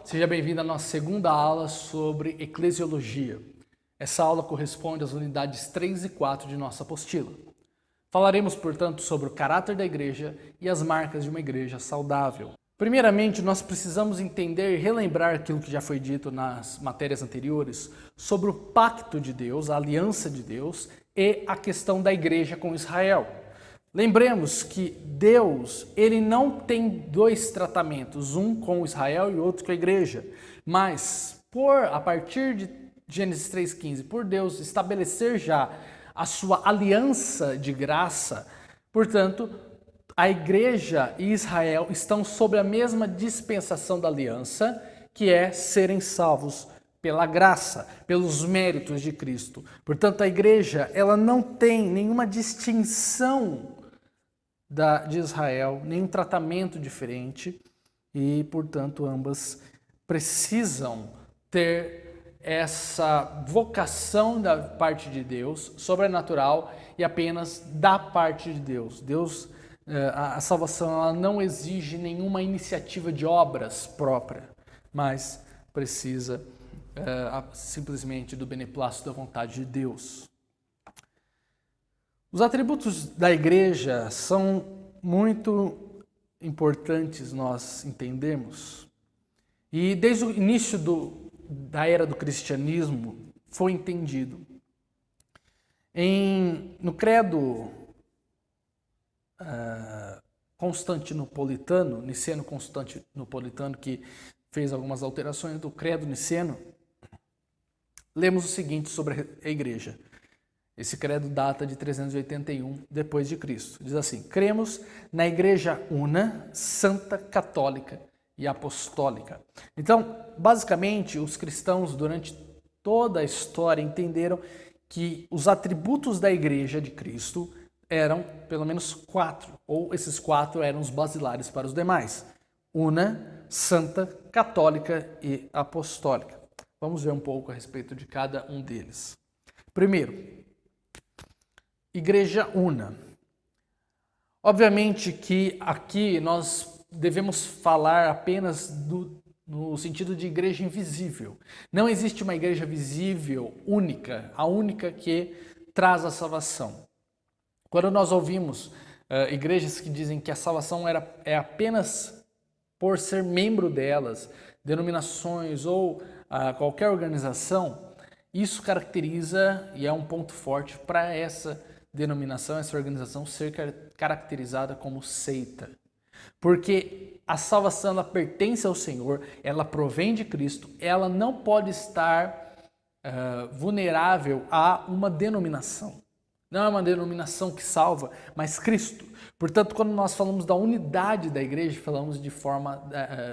Seja bem-vindo à nossa segunda aula sobre eclesiologia. Essa aula corresponde às unidades 3 e 4 de nossa apostila. Falaremos, portanto, sobre o caráter da igreja e as marcas de uma igreja saudável. Primeiramente, nós precisamos entender e relembrar aquilo que já foi dito nas matérias anteriores sobre o pacto de Deus, a aliança de Deus e a questão da igreja com Israel. Lembremos que Deus, ele não tem dois tratamentos, um com Israel e outro com a igreja, mas a partir de Gênesis 3,15, por Deus estabelecer já a sua aliança de graça, portanto, a igreja e Israel estão sob a mesma dispensação da aliança, que é serem salvos pela graça, pelos méritos de Cristo. Portanto, a igreja, ela não tem nenhuma distinção de Israel, nenhum tratamento diferente e, portanto, ambas precisam ter essa vocação da parte de Deus, sobrenatural e apenas da parte de Deus. A salvação ela não exige nenhuma iniciativa de obras própria, mas precisa simplesmente do beneplácito da vontade de Deus. Os atributos da igreja são muito importantes nós entendermos. E desde o início da era do cristianismo foi entendido. No credo constantinopolitano, niceno-constantinopolitano, que fez algumas alterações do credo niceno, lemos o seguinte sobre a igreja. Esse credo data de 381 depois de Cristo. Diz assim: cremos na igreja una, santa, católica e apostólica. Então, basicamente, os cristãos durante toda a história entenderam que os atributos da igreja de Cristo eram pelo menos 4, ou esses 4 eram os basilares para os demais: una, santa, católica e apostólica. Vamos ver um pouco a respeito de cada um deles. Primeiro, igreja una. Obviamente que aqui nós devemos falar apenas no sentido de igreja invisível. Não existe uma igreja visível única, a única que traz a salvação. Quando nós ouvimos igrejas que dizem que a salvação é apenas por ser membro delas, denominações ou qualquer organização, isso caracteriza e é um ponto forte para essa denominação, essa organização ser caracterizada como seita. Porque a salvação ela pertence ao Senhor, ela provém de Cristo, ela não pode estar vulnerável a uma denominação. Não é uma denominação que salva, mas Cristo. Portanto, quando nós falamos da unidade da igreja, falamos de forma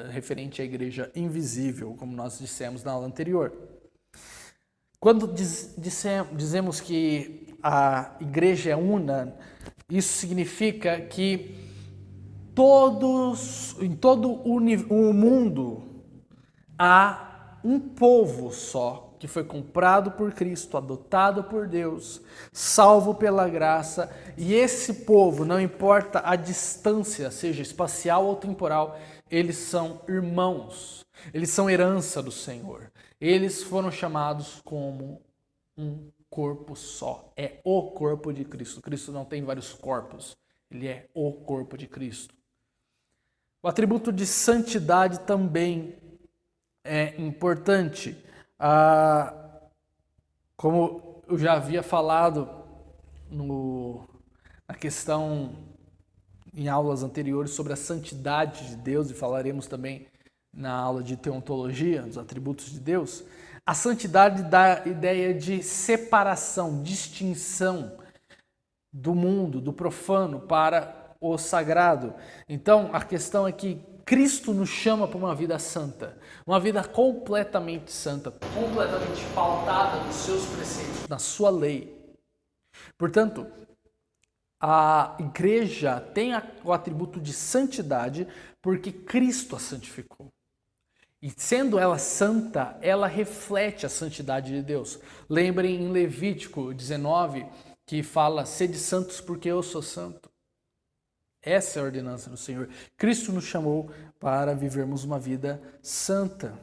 referente à igreja invisível, como nós dissemos na aula anterior. Quando dizemos que a igreja é una, isso significa que em todo o mundo há um povo só, que foi comprado por Cristo, adotado por Deus, salvo pela graça, e esse povo, não importa a distância, seja espacial ou temporal, eles são irmãos, eles são herança do Senhor. Eles foram chamados como um corpo só. É o corpo de Cristo. Cristo não tem vários corpos. Ele é o corpo de Cristo. O atributo de santidade também é importante. Como eu já havia falado na questão em aulas anteriores sobre a santidade de Deus, e falaremos também na aula de teontologia, dos atributos de Deus, a santidade dá a ideia de separação, distinção do mundo, do profano para o sagrado. Então, a questão é que Cristo nos chama para uma vida santa, uma vida completamente santa, completamente pautada nos seus preceitos, na sua lei. Portanto, a igreja tem o atributo de santidade porque Cristo a santificou. E sendo ela santa, ela reflete a santidade de Deus. Lembrem em Levítico 19, que fala: sede santos porque eu sou santo. Essa é a ordenança do Senhor. Cristo nos chamou para vivermos uma vida santa.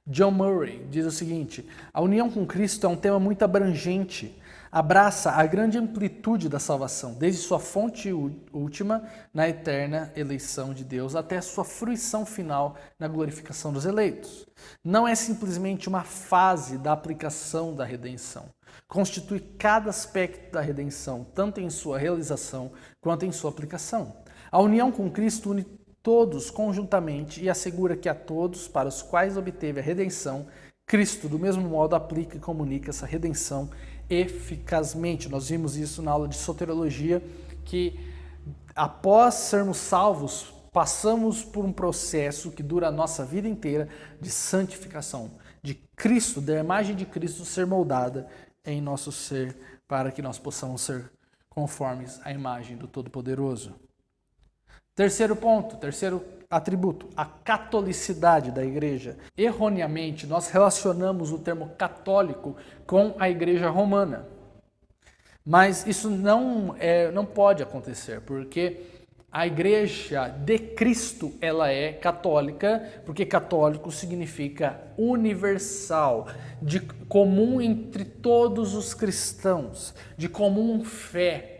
John Murray diz o seguinte: a união com Cristo é um tema muito abrangente. Abraça a grande amplitude da salvação, desde sua fonte última, na eterna eleição de Deus, até sua fruição final na glorificação dos eleitos. Não é simplesmente uma fase da aplicação da redenção. Constitui cada aspecto da redenção, tanto em sua realização quanto em sua aplicação. A união com Cristo une todos conjuntamente e assegura que a todos para os quais obteve a redenção, Cristo, do mesmo modo, aplica e comunica essa redenção eficazmente. Nós vimos isso na aula de soteriologia, que após sermos salvos, passamos por um processo que dura a nossa vida inteira de santificação, de Cristo, da imagem de Cristo ser moldada em nosso ser, para que nós possamos ser conformes à imagem do Todo-Poderoso. Terceiro ponto, terceiro atributo, a catolicidade da igreja. Erroneamente, nós relacionamos o termo católico com a igreja romana. Mas isso não pode acontecer, porque a igreja de Cristo ela é católica, porque católico significa universal, de comum entre todos os cristãos, de comum fé,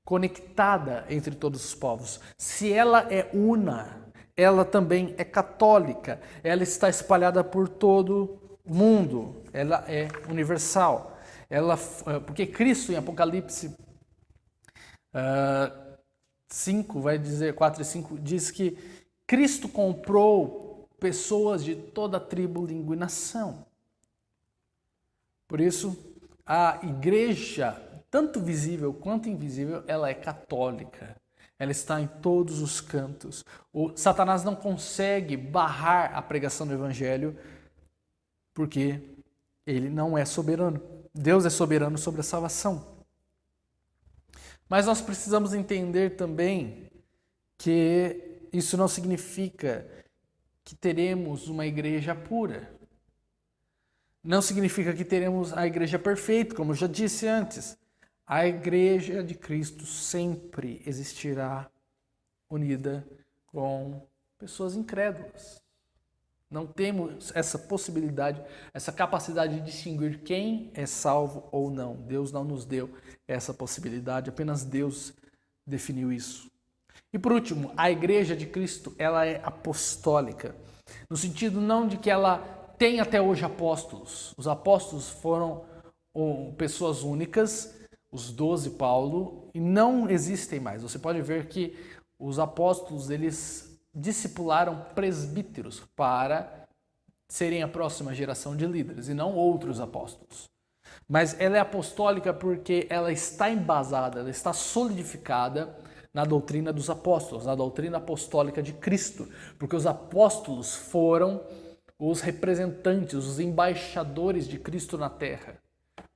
conectada entre todos os povos. Se ela é una, ela também é católica. Ela está espalhada por todo o mundo. Ela é universal. Porque Cristo, em Apocalipse 5, vai dizer 4 e 5, diz que Cristo comprou pessoas de toda tribo, língua e nação. Por isso, a igreja, tanto visível quanto invisível, ela é católica. Ela está em todos os cantos. O Satanás não consegue barrar a pregação do evangelho porque ele não é soberano. Deus é soberano sobre a salvação. Mas nós precisamos entender também que isso não significa que teremos uma igreja pura. Não significa que teremos a igreja perfeita, como eu já disse antes. A igreja de Cristo sempre existirá unida com pessoas incrédulas. Não temos essa possibilidade, essa capacidade de distinguir quem é salvo ou não. Deus não nos deu essa possibilidade, apenas Deus definiu isso. E por último, a igreja de Cristo, ela é apostólica, no sentido não de que ela tem até hoje apóstolos. Os apóstolos foram pessoas únicas, os 12 Paulo, e não existem mais. Você pode ver que os apóstolos, eles discipularam presbíteros para serem a próxima geração de líderes, e não outros apóstolos. Mas ela é apostólica porque ela está embasada, ela está solidificada na doutrina dos apóstolos, na doutrina apostólica de Cristo, porque os apóstolos foram os representantes, os embaixadores de Cristo na terra.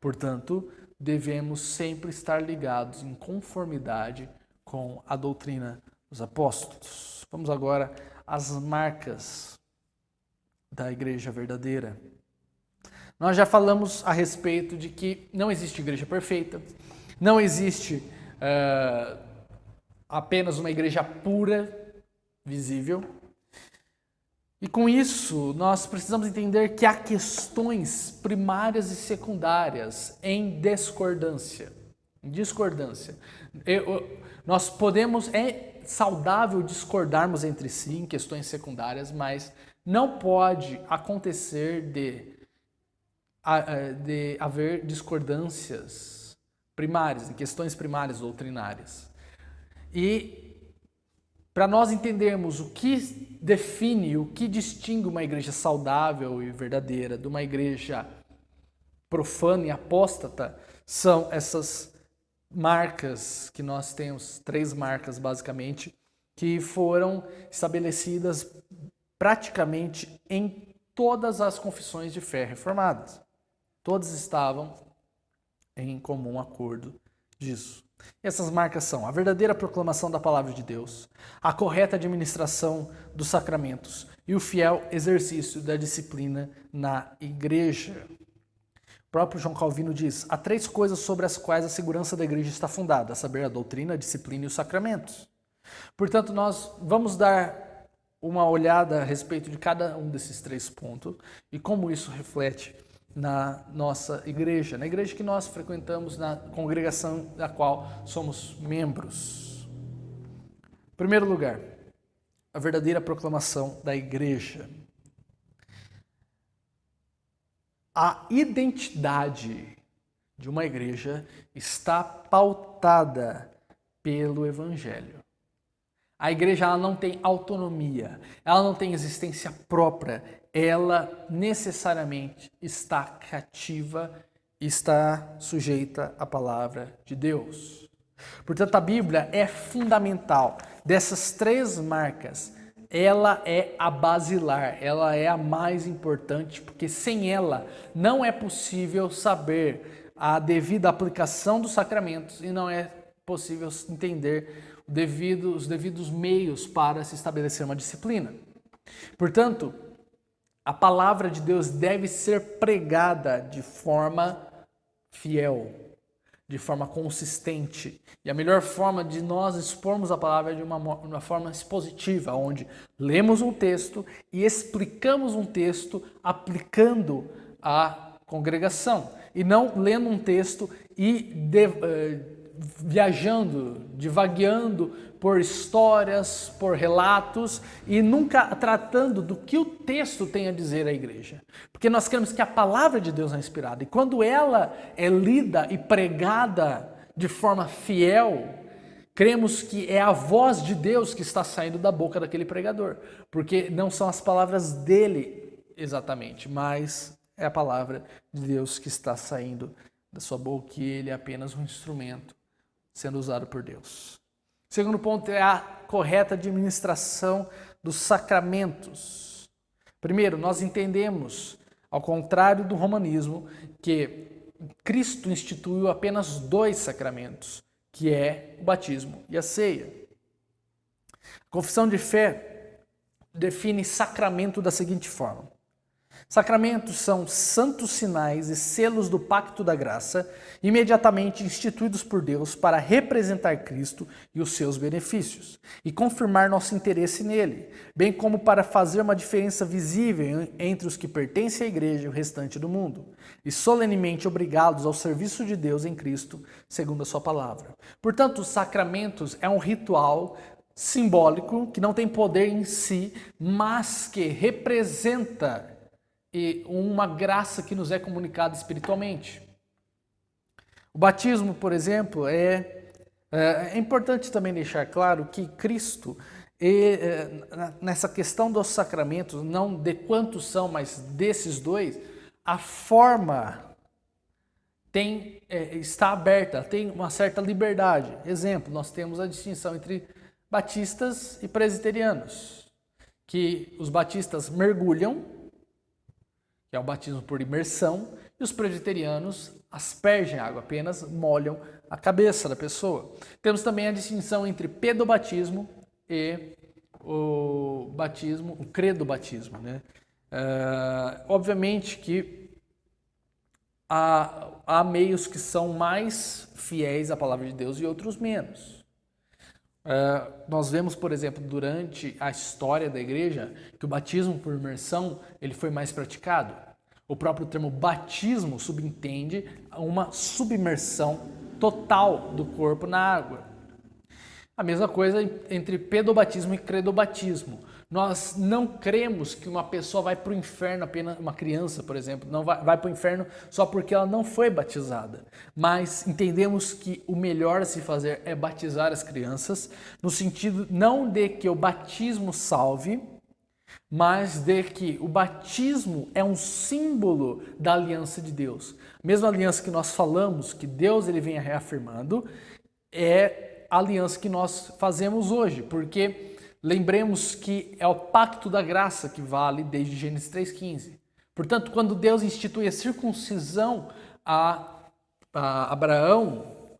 Portanto, devemos sempre estar ligados em conformidade com a doutrina dos apóstolos. Vamos agora às marcas da igreja verdadeira. Nós já falamos a respeito de que não existe igreja perfeita, não existe apenas uma igreja pura, visível. E com isso, nós precisamos entender que há questões primárias e secundárias em discordância. Nós podemos, é saudável discordarmos entre si em questões secundárias, mas não pode acontecer de haver discordâncias primárias, em questões primárias doutrinárias. E para nós entendermos o que define, o que distingue uma igreja saudável e verdadeira de uma igreja profana e apóstata, são essas marcas que nós temos, 3 marcas basicamente, que foram estabelecidas praticamente em todas as confissões de fé reformadas. Todas estavam em comum acordo disso. Essas marcas são a verdadeira proclamação da palavra de Deus, a correta administração dos sacramentos e o fiel exercício da disciplina na igreja. O próprio João Calvino diz: há 3 coisas sobre as quais a segurança da igreja está fundada, a saber, a doutrina, a disciplina e os sacramentos. Portanto, nós vamos dar uma olhada a respeito de cada um desses 3 pontos e como isso reflete na nossa igreja, na igreja que nós frequentamos, na congregação da qual somos membros. Em primeiro lugar, a verdadeira proclamação da igreja. A identidade de uma igreja está pautada pelo Evangelho. A igreja ela não tem autonomia, ela não tem existência própria, ela necessariamente está cativa, está sujeita à palavra de Deus. Portanto, a Bíblia é fundamental. Dessas 3 marcas, ela é a basilar, ela é a mais importante, porque sem ela não é possível saber a devida aplicação dos sacramentos e não é possível entender os devidos meios para se estabelecer uma disciplina. Portanto, a palavra de Deus deve ser pregada de forma fiel, de forma consistente. E a melhor forma de nós expormos a palavra é de uma forma expositiva, onde lemos um texto e explicamos um texto aplicando a congregação. E não lendo um texto e viajando, divagueando por histórias, por relatos e nunca tratando do que o texto tem a dizer à igreja. Porque nós queremos que a palavra de Deus é inspirada e quando ela é lida e pregada de forma fiel, cremos que é a voz de Deus que está saindo da boca daquele pregador. Porque não são as palavras dele exatamente, mas é a palavra de Deus que está saindo da sua boca e ele é apenas um instrumento sendo usado por Deus. O segundo ponto é a correta administração dos sacramentos. Primeiro, nós entendemos, ao contrário do romanismo, que Cristo instituiu apenas 2 sacramentos, que é o batismo e a ceia. A confissão de fé define sacramento da seguinte forma: sacramentos são santos sinais e selos do pacto da graça, imediatamente instituídos por Deus para representar Cristo e os seus benefícios, e confirmar nosso interesse nele, bem como para fazer uma diferença visível entre os que pertencem à igreja e o restante do mundo, e solenemente obrigá-los ao serviço de Deus em Cristo, segundo a sua palavra. Portanto, os sacramentos é um ritual simbólico que não tem poder em si, mas que representa e uma graça que nos é comunicada espiritualmente. O batismo, por exemplo, é importante também deixar claro que Cristo, nessa questão dos sacramentos, não de quantos são, mas desses 2, a forma está aberta, tem uma certa liberdade. Exemplo, nós temos a distinção entre batistas e presbiterianos, que os batistas mergulham, que é o batismo por imersão, e os presbiterianos aspergem a água, apenas molham a cabeça da pessoa. Temos também a distinção entre pedobatismo e o credobatismo, né? Obviamente que há meios que são mais fiéis à palavra de Deus e outros menos. Nós vemos, por exemplo, durante a história da igreja, que o batismo por imersão ele foi mais praticado. O próprio termo batismo subentende uma submersão total do corpo na água. A mesma coisa entre pedobatismo e credobatismo. Nós não cremos que uma pessoa vai para o inferno, apenas uma criança, por exemplo, não vai para o inferno só porque ela não foi batizada. Mas entendemos que o melhor a se fazer é batizar as crianças, no sentido não de que o batismo salve, mas de que o batismo é um símbolo da aliança de Deus. A mesma aliança que nós falamos, que Deus ele vem reafirmando, é a aliança que nós fazemos hoje, porque lembremos que é o pacto da graça que vale desde Gênesis 3,15. Portanto, quando Deus institui a circuncisão a Abraão,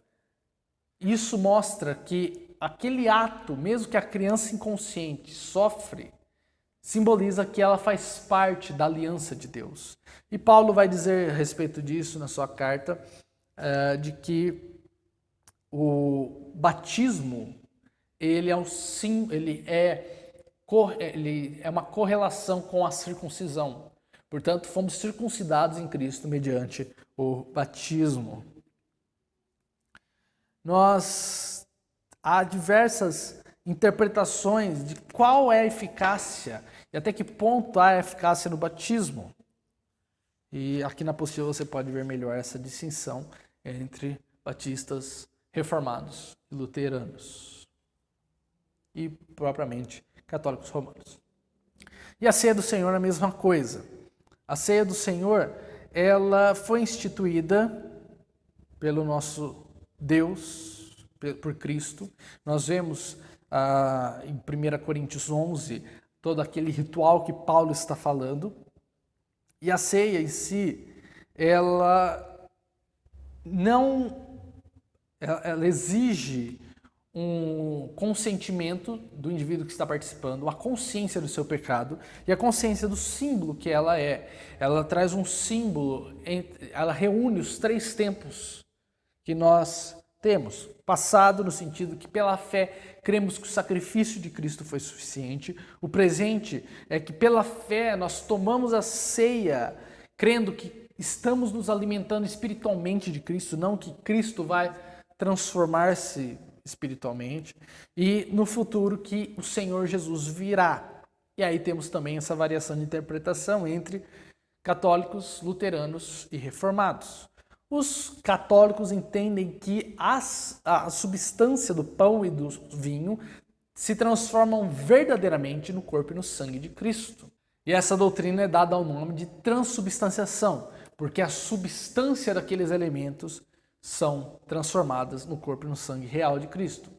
isso mostra que aquele ato, mesmo que a criança inconsciente sofre, simboliza que ela faz parte da aliança de Deus. E Paulo vai dizer a respeito disso na sua carta, de que o batismo ele é uma correlação com a circuncisão. Portanto, fomos circuncidados em Cristo mediante o batismo. Há diversas interpretações de qual é a eficácia e até que ponto há eficácia no batismo. E aqui na apostila você pode ver melhor essa distinção entre batistas, reformados e luteranos. E propriamente católicos romanos. E a ceia do Senhor é a mesma coisa. A ceia do Senhor, ela foi instituída pelo nosso Deus, por Cristo. Nós vemos em 1 Coríntios 11 todo aquele ritual que Paulo está falando. E a ceia em si, ela exige um consentimento do indivíduo que está participando, a consciência do seu pecado e a consciência do símbolo que ela é. Ela traz um símbolo, ela reúne os 3 tempos que nós temos. Passado, no sentido que pela fé cremos que o sacrifício de Cristo foi suficiente. O presente é que pela fé nós tomamos a ceia, crendo que estamos nos alimentando espiritualmente de Cristo, não que Cristo vai transformar-se espiritualmente. E no futuro que o Senhor Jesus virá. E aí temos também essa variação de interpretação entre católicos, luteranos e reformados. Os católicos entendem que a substância do pão e do vinho se transformam verdadeiramente no corpo e no sangue de Cristo. E essa doutrina é dada ao nome de transubstanciação, porque a substância daqueles elementos são transformadas no corpo e no sangue real de Cristo.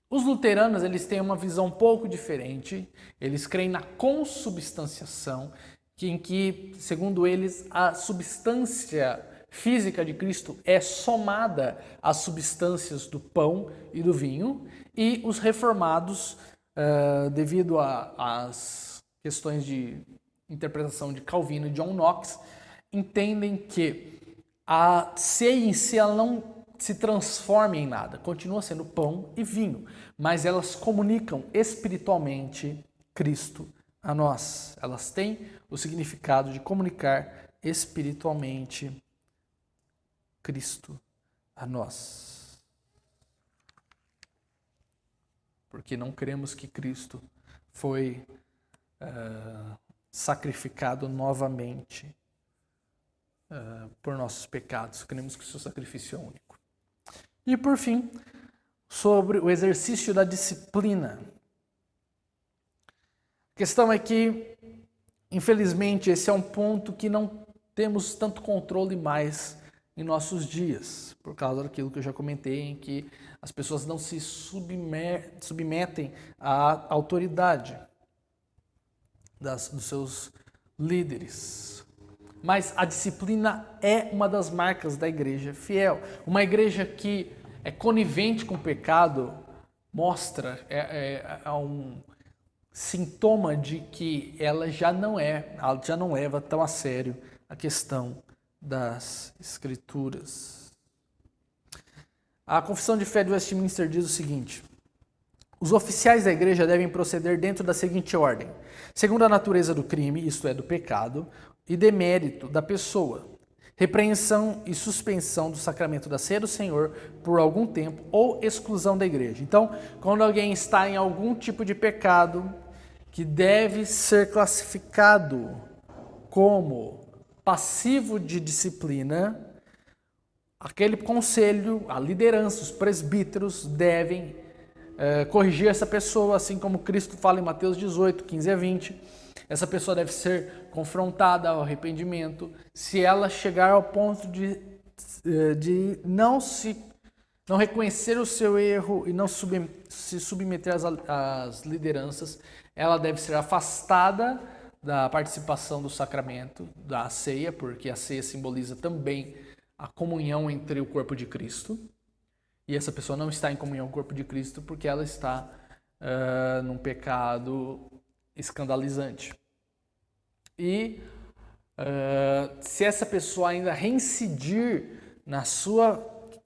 Os luteranos, eles têm uma visão um pouco diferente. Eles creem na consubstanciação, em que, segundo eles, a substância física de Cristo é somada às substâncias do pão e do vinho, e os reformados, devido às questões de interpretação de Calvino e John Knox, entendem que a ceia em si ela não se transforma em nada, continua sendo pão e vinho, mas elas comunicam espiritualmente Cristo a nós. Elas têm o significado de comunicar espiritualmente Cristo a nós. Porque não cremos que Cristo foi sacrificado novamente por nossos pecados. Cremos que o seu sacrifício é único. E por fim, sobre o exercício da disciplina. A questão é que, infelizmente, esse é um ponto que não temos tanto controle mais em nossos dias, por causa daquilo que eu já comentei, em que as pessoas não se submetem à autoridade dos seus líderes. Mas a disciplina é uma das marcas da igreja fiel. Uma igreja que é conivente com o pecado mostra, é um sintoma de que ela já não leva tão a sério a questão das Escrituras. A Confissão de Fé de Westminster diz o seguinte: os oficiais da igreja devem proceder dentro da seguinte ordem: segundo a natureza do crime, isto é, do pecado, e demérito da pessoa, repreensão e suspensão do sacramento da ceia do Senhor por algum tempo ou exclusão da igreja. Então, quando alguém está em algum tipo de pecado que deve ser classificado como passivo de disciplina, aquele conselho, a liderança, os presbíteros devem corrigir essa pessoa, assim como Cristo fala em Mateus 18, 15 a 20. Essa pessoa deve ser confrontada ao arrependimento. Se ela chegar ao ponto de não reconhecer o seu erro e não se submeter às lideranças, ela deve ser afastada da participação do sacramento, da ceia, porque a ceia simboliza também a comunhão entre o corpo de Cristo. E essa pessoa não está em comunhão com o corpo de Cristo porque ela está num pecado escandalizante. E se essa pessoa ainda reincidir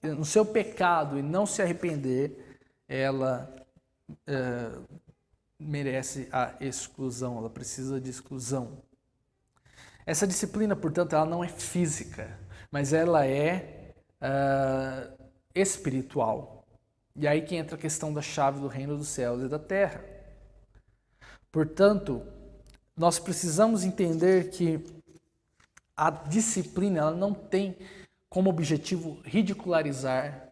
no seu pecado e não se arrepender, ela merece a exclusão, ela precisa de exclusão. Essa disciplina, portanto, ela não é física, mas ela é espiritual. E aí que entra a questão da chave do reino dos céus e da terra. Portanto, nós precisamos entender que a disciplina ela não tem como objetivo ridicularizar,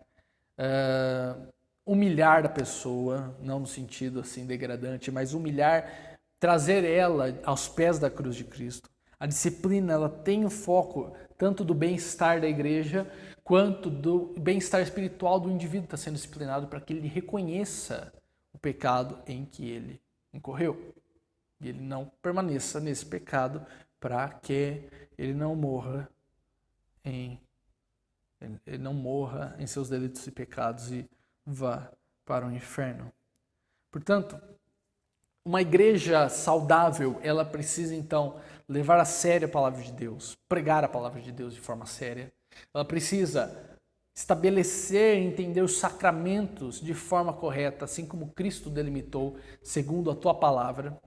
humilhar a pessoa, não no sentido assim degradante, mas humilhar, trazer ela aos pés da cruz de Cristo. A disciplina ela tem o foco tanto do bem-estar da igreja quanto do bem-estar espiritual do indivíduo que está sendo disciplinado para que ele reconheça o pecado em que ele incorreu. E ele não permaneça nesse pecado para que ele não morra em seus delitos e pecados e vá para o inferno. Portanto, uma igreja saudável, ela precisa então levar a sério a palavra de Deus, pregar a palavra de Deus de forma séria. Ela precisa estabelecer e entender os sacramentos de forma correta, assim como Cristo delimitou, segundo a tua palavra.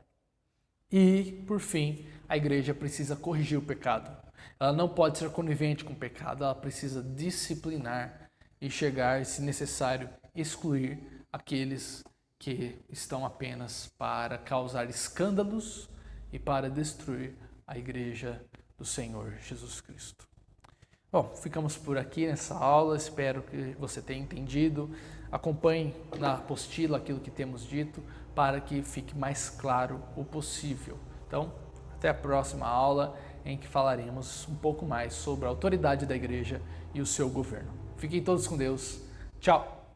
E, por fim, a igreja precisa corrigir o pecado. Ela não pode ser conivente com o pecado, ela precisa disciplinar e chegar, se necessário, excluir aqueles que estão apenas para causar escândalos e para destruir a igreja do Senhor Jesus Cristo. Bom, ficamos por aqui nessa aula, espero que você tenha entendido. Acompanhe na apostila aquilo que temos dito para que fique mais claro o possível. Então, até a próxima aula em que falaremos um pouco mais sobre a autoridade da igreja e o seu governo. Fiquem todos com Deus. Tchau!